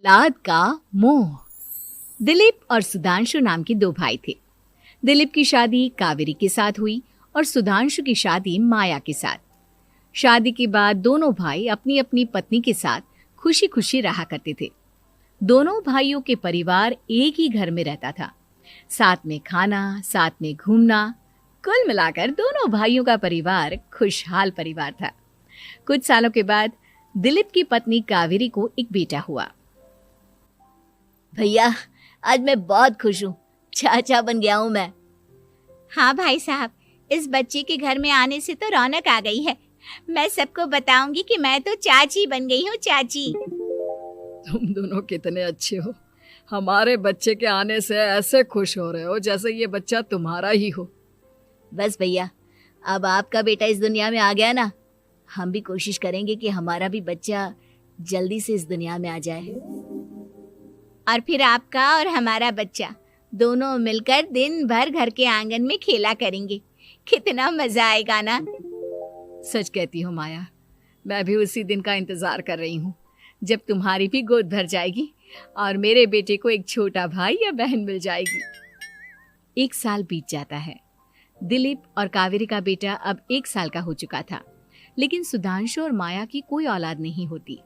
औलाद का मोह। दिलीप और सुधांशु नाम के दो भाई थे। दिलीप की शादी कावेरी के साथ हुई और सुधांशु की शादी माया के साथ। शादी के बाद दोनों भाई अपनी अपनी पत्नी के साथ खुशी खुशी रहा करते थे। दोनों भाइयों के परिवार एक ही घर में रहता था। साथ में खाना, साथ में घूमना, कुल मिलाकर दोनों भाइयों का परिवार खुशहाल परिवार था। कुछ सालों के बाद दिलीप की पत्नी कावेरी को एक बेटा हुआ। भैया, आज मैं बहुत खुश हूँ। चाचा बन गया हूँ मैं। हाँ भाई साहब, इस बच्चे के घर में आने से तो रौनक आ गई है। मैं सबको बताऊंगी कि मैं तो चाची बन गई हूँ, चाची। तुम दोनों कितने अच्छे हो। हमारे बच्चे के आने से ऐसे खुश हो रहे हो जैसे ये बच्चा तुम्हारा ही हो। बस भैया, अब आपका बेटा इस दुनिया में आ गया ना, हम भी कोशिश करेंगे कि हमारा भी बच्चा जल्दी से इस दुनिया में आ जाए। और फिर आपका और हमारा बच्चा दोनों मिलकर दिन भर घर के आंगन में खेला करेंगे। कितना मजा आएगा ना। सच कहती हो माया, मैं भी उसी दिन का इंतजार कर रही हूँ जब तुम्हारी भी गोद भर जाएगी और मेरे बेटे को एक छोटा भाई या बहन मिल जाएगी। 1 साल बीत जाता है। दिलीप और कावेरी का बेटा अब 1 साल का हो चुका था, लेकिन सुधांशु और माया की कोई औलाद नहीं होती।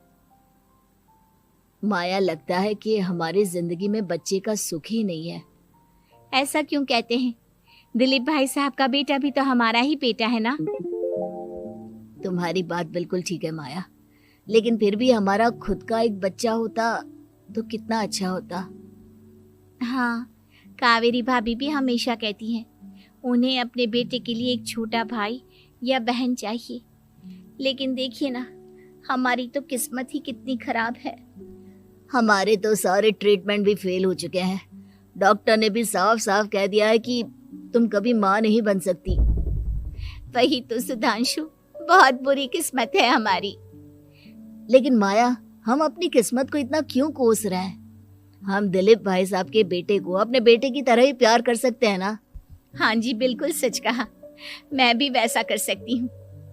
माया, लगता है कि हमारी जिंदगी में बच्चे का सुख ही नहीं है। ऐसा क्यों कहते हैं? दिलीप भाई साहब का बेटा भी तो हमारा ही बेटा है ना। तुम्हारी बात बिल्कुल ठीक है माया, लेकिन फिर भी हमारा खुद का एक बच्चा होता तो कितना अच्छा होता। हाँ, कावेरी भाभी भी हमेशा कहती हैं उन्हें अपने बेटे के लिए एक छोटा भाई या बहन चाहिए। लेकिन देखिए ना, हमारी तो किस्मत ही कितनी खराब है। हमारे तो सारे ट्रीटमेंट भी फेल हो चुके हैं। डॉक्टर ने भी साफ साफ कह दिया है कि तुम कभी माँ नहीं बन सकती। वही तो सुधांशु, बहुत बुरी किस्मत है हमारी। लेकिन माया, हम अपनी किस्मत को इतना क्यों कोस रहे हैं? हम दिलीप भाई साहब के बेटे को अपने बेटे की तरह ही प्यार कर सकते हैं ना। हाँ जी, बिल्कुल सच कहा। मैं भी वैसा कर सकती हूँ।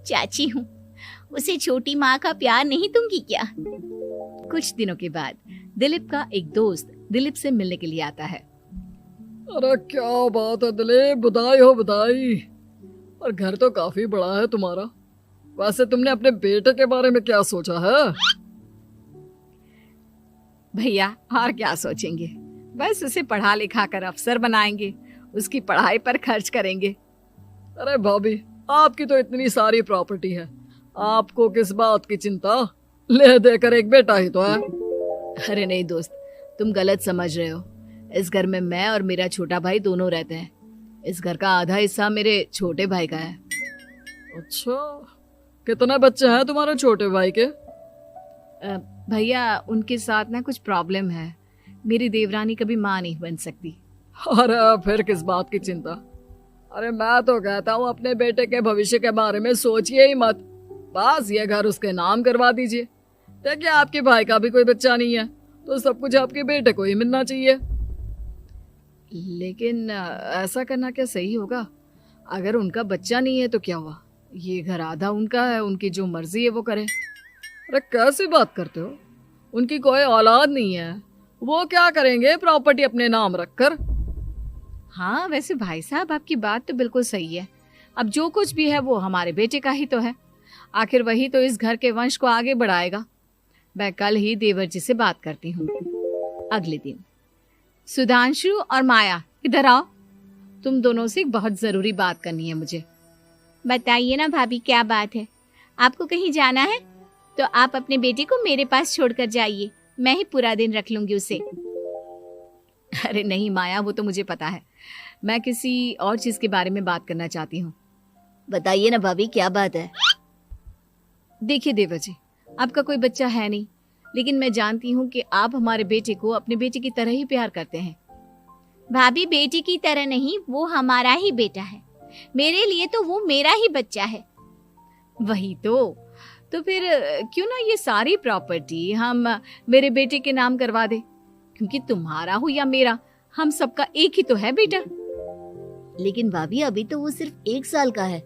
चाची हूँ, उसे छोटी माँ का प्यार नहीं दूंगी क्या? कुछ दिनों के बाद दिलीप का एक दोस्त दिलीप से मिलने के लिए आता है। अरे क्या बात है दिलीप, बधाई हो बधाई। और घर तो काफी बड़ा है तुम्हारा। वैसे तुमने अपने बेटे के बारे में क्या सोचा है? भैया, और क्या सोचेंगे, बस उसे पढ़ा लिखा कर अफसर बनाएंगे, उसकी पढ़ाई पर खर्च करेंगे। अरे भाभी, आपकी तो इतनी सारी प्रॉपर्टी है, आपको किस बात की चिंता? ले देकर एक बेटा ही तो है। अरे नहीं दोस्त, तुम गलत समझ रहे हो। इस घर में मैं और मेरा छोटा भाई दोनों रहते हैं। इस घर का आधा हिस्सा मेरे छोटे भाई का है। अच्छा, कितने बच्चे हैं तुम्हारे छोटे भाई के? भैया, उनके साथ ना कुछ प्रॉब्लम है। मेरी देवरानी कभी माँ नहीं बन सकती। अरे फिर किस बात की चिंता? अरे मैं तो कहता हूँ अपने बेटे के भविष्य के बारे में सोचिए ही मत। बस ये घर उसके नाम करवा दीजिए। देखिए, आपके भाई का भी कोई बच्चा नहीं है तो सब कुछ आपके बेटे को ही मिलना चाहिए। लेकिन ऐसा करना क्या सही होगा? अगर उनका बच्चा नहीं है तो क्या हुआ? ये घर आधा उनका है, उनकी जो मर्जी है वो करें। अरे कैसी बात करते हो? उनकी कोई औलाद नहीं है, वो क्या करेंगे प्रॉपर्टी अपने नाम रखकर? हाँ, वैसे भाई साहब, आपकी बात तो बिल्कुल सही है। अब जो कुछ भी है वो हमारे बेटे का ही तो है। आखिर वही तो इस घर के वंश को आगे बढ़ाएगा। मैं कल ही देवर जी से बात करती हूँ। अगले दिन सुधांशु और माया, इधर आओ। तुम दोनों से एक बहुत जरूरी बात करनी है मुझे। बताइए ना भाभी, क्या बात है? आपको कहीं जाना है तो आप अपने बेटे को मेरे पास छोड़कर जाइए। मैं ही पूरा दिन रख लूंगी उसे। अरे नहीं माया, वो तो मुझे पता है। मैं किसी और चीज के बारे में बात करना चाहती हूँ। बताइए ना भाभी, क्या बात है? देखिए देवर जी, आपका कोई बच्चा है नहीं, लेकिन मैं जानती हूँ कि आप हमारे बेटे को अपने बेटे की तरह ही प्यार करते हैं। भाभी, बेटे की तरह नहीं, वो हमारा ही बेटा है। मेरे लिए तो वो मेरा ही बच्चा है। वही तो फिर क्यों ना ये सारी प्रॉपर्टी हम मेरे बेटे के नाम करवा दे, क्योंकि तुम्हारा हो या मेरा, हम सबका एक ही तो है बेटा। लेकिन भाभी, अभी तो वो सिर्फ 1 साल का है।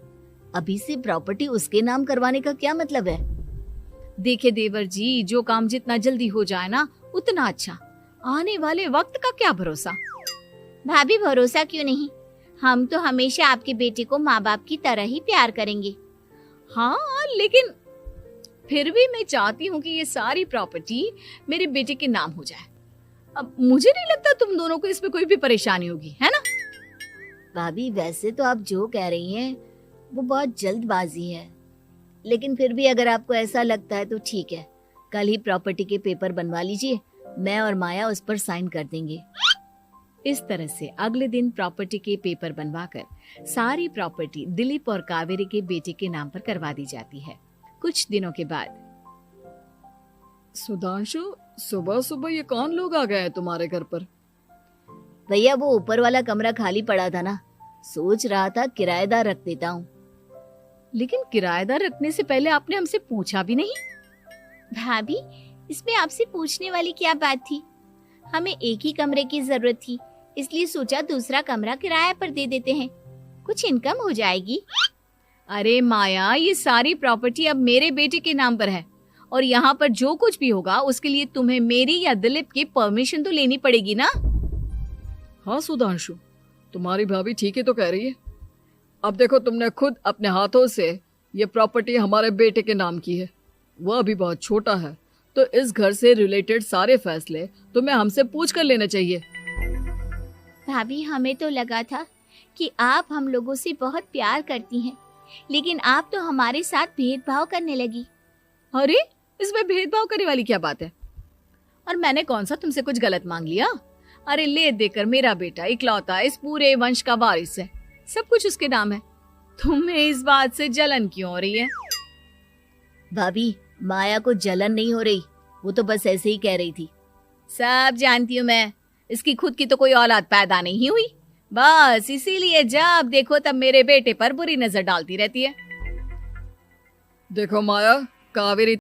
अभी से प्रॉपर्टी उसके नाम करवाने का क्या मतलब है? देखिए देवर जी, जो काम जितना जल्दी हो जाए ना उतना अच्छा। आने वाले वक्त का क्या भरोसा। भाभी भरोसा क्यों नहीं, हम तो हमेशा आपके बेटे को माँ बाप की तरह ही प्यार करेंगे। हाँ, लेकिन फिर भी मैं चाहती हूँ कि ये सारी प्रॉपर्टी मेरे बेटे के नाम हो जाए। अब मुझे नहीं लगता तुम दोनों को इसमें कोई भी परेशानी होगी, है ना? भाभी वैसे तो आप जो कह रही हैं वो बहुत जल्दबाजी है, लेकिन फिर भी अगर आपको ऐसा लगता है तो ठीक है, कल ही प्रॉपर्टी के पेपर बनवा लीजिए, मैं और माया उस पर साइन कर देंगे। इस तरह से अगले दिन प्रॉपर्टी के पेपर बनवाकर सारी प्रॉपर्टी दिलीप और कावेरी के बेटे के नाम पर करवा दी जाती है। कुछ दिनों के बाद सुधांशु, सुबह सुबह ये कौन लोग आ गए हैं तुम्हारे घर पर? भैया वो ऊपर वाला कमरा खाली पड़ा था ना, सोच रहा था किराएदार रख देता हूँ। लेकिन किराएदार रखने से पहले आपने हमसे पूछा भी नहीं। भाभी इसमें आपसे पूछने वाली क्या बात थी, हमें एक ही कमरे की जरूरत थी, इसलिए सोचा दूसरा कमरा किराए पर दे देते हैं, कुछ इनकम हो जाएगी। अरे माया, ये सारी प्रॉपर्टी अब मेरे बेटे के नाम पर है और यहाँ पर जो कुछ भी होगा उसके लिए तुम्हें मेरी या दिलीप की परमिशन तो लेनी पड़ेगी ना। हाँ सुधांशु, तुम्हारी भाभी ठीक ही तो कह रही है। अब देखो, तुमने खुद अपने हाथों से ये प्रॉपर्टी हमारे बेटे के नाम की है, वह अभी बहुत छोटा है, तो इस घर से रिलेटेड सारे फैसले तुम्हें हमसे पूछ कर लेने चाहिए। भाभी हमें तो लगा था कि आप हम लोगों से बहुत प्यार करती हैं, लेकिन आप तो हमारे साथ भेदभाव करने लगी। अरे इसमें भेदभाव करने वाली क्या बात है? और मैंने कौन सा तुमसे कुछ गलत मांग लिया? अरे ले देकर मेरा बेटा इकलौता इस पूरे वंश का वारिस है, सब कुछ उसके नाम है। तुम्हें इस बात से जलन क्यों हो रही है? भाभी माया को जलन नहीं हो रही, वो तो बस ऐसे ही कह रही थी। सब जानती हूँ मैं, इसकी खुद की तो कोई औलाद पैदा नहीं हुई, बस इसीलिए जब देखो तब मेरे बेटे पर बुरी नजर डालती रहती है। देखो माया, कावेरी